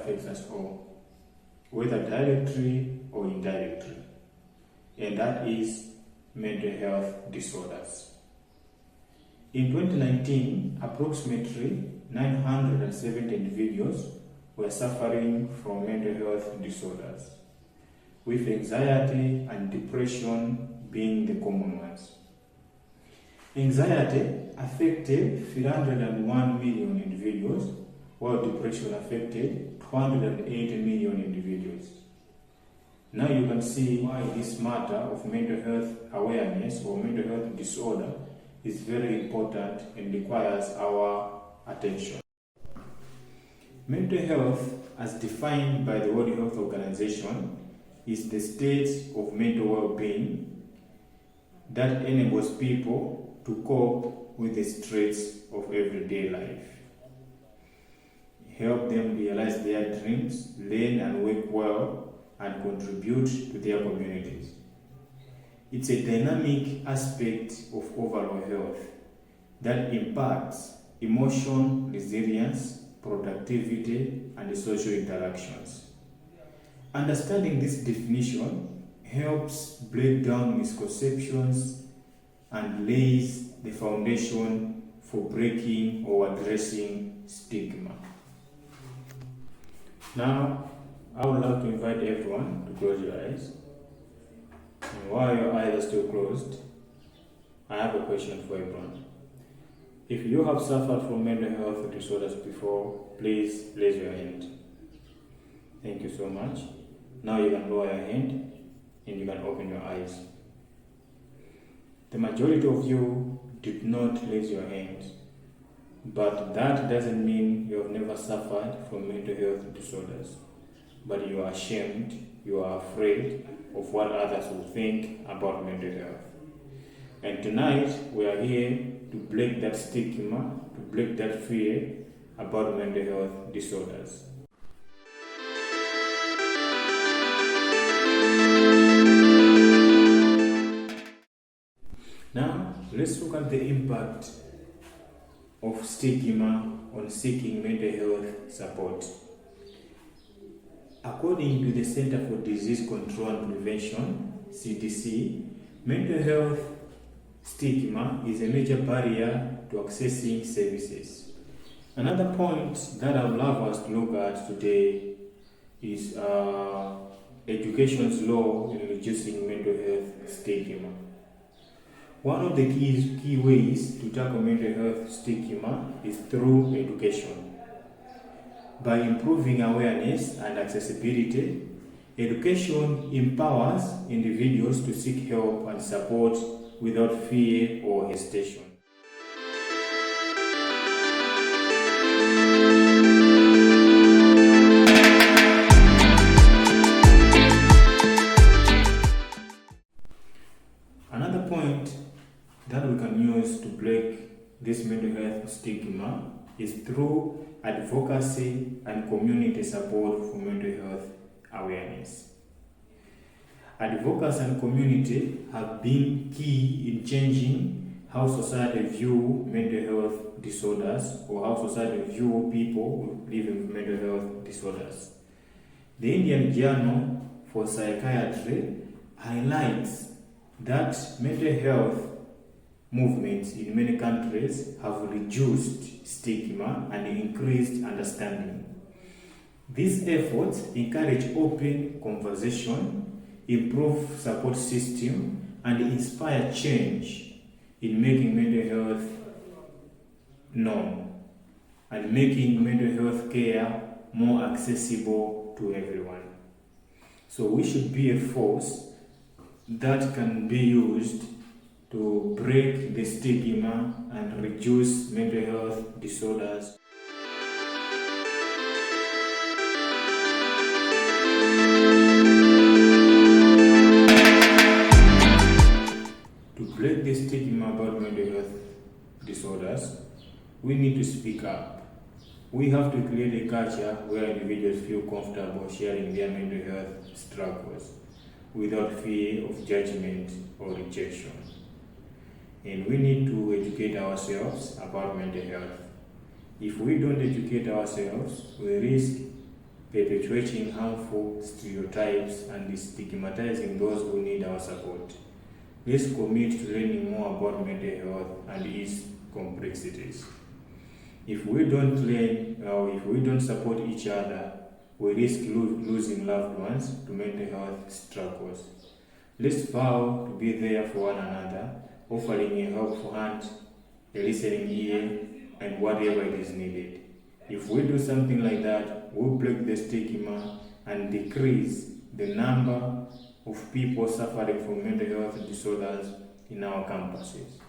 affects us all, whether directly or indirectly, and that is mental health disorders. In 2019, approximately 970 individuals were suffering from mental health disorders, with anxiety and depression being the common ones. Anxiety affected 301 million individuals, while depression affected 280 million individuals. Now you can see why this matter of mental health awareness or mental health disorder is very important and requires our attention. Mental health, as defined by the World Health Organization, is the state of mental well-being that enables people to cope with the stress of everyday life, help them realize their dreams, learn and work well, and contribute to their communities. It's a dynamic aspect of overall health that impacts emotion, resilience, productivity, and social interactions. Understanding this definition helps break down misconceptions and lays the foundation for breaking or addressing stigma. Now, I would like to invite everyone to close your eyes. And while your eyes are still closed, I have a question for everyone. If you have suffered from mental health disorders before, please raise your hand. Thank you so much. Now you can lower your hand and you can open your eyes. The majority of you did not raise your hands, but that doesn't mean you have never suffered from mental health disorders. But you are ashamed, you are afraid of what others will think about mental health. And tonight, we are here to break that stigma, to break that fear about mental health disorders. Now, let's look at the impact of stigma on seeking mental health support. According to the Center for Disease Control and Prevention, CDC, mental health stigma is a major barrier to accessing services. Another point that I would love us to look at today is education's role in reducing mental health stigma. One of the key ways to tackle mental health stigma is through education. By improving awareness and accessibility, education empowers individuals to seek help and support without fear or hesitation. Another point that we can use to break this mental health stigma is through advocacy and community support for mental health awareness. Advocacy and community have been key in changing how society view mental health disorders or how society view people who live with mental health disorders. The Indian Journal for Psychiatry highlights that mental health movements in many countries have reduced stigma and increased understanding. These efforts encourage open conversation, improve support system, and inspire change in making mental health known and making mental health care more accessible to everyone. So we should be a force that can be used to break the stigma and reduce mental health disorders. To break the stigma about mental health disorders, we need to speak up. We have to create a culture where individuals feel comfortable sharing their mental health struggles without fear of judgment or rejection. And we need to educate ourselves about mental health. If we don't educate ourselves, we risk perpetuating harmful stereotypes and stigmatizing those who need our support. Let's commit to learning more about mental health and its complexities. If we don't learn or if we don't support each other, we risk losing loved ones to mental health struggles. Let's vow to be there for one another, offering a helpful hand, a listening ear, and whatever it is needed. If we do something like that, we'll break the stigma and decrease the number of people suffering from mental health disorders in our campuses.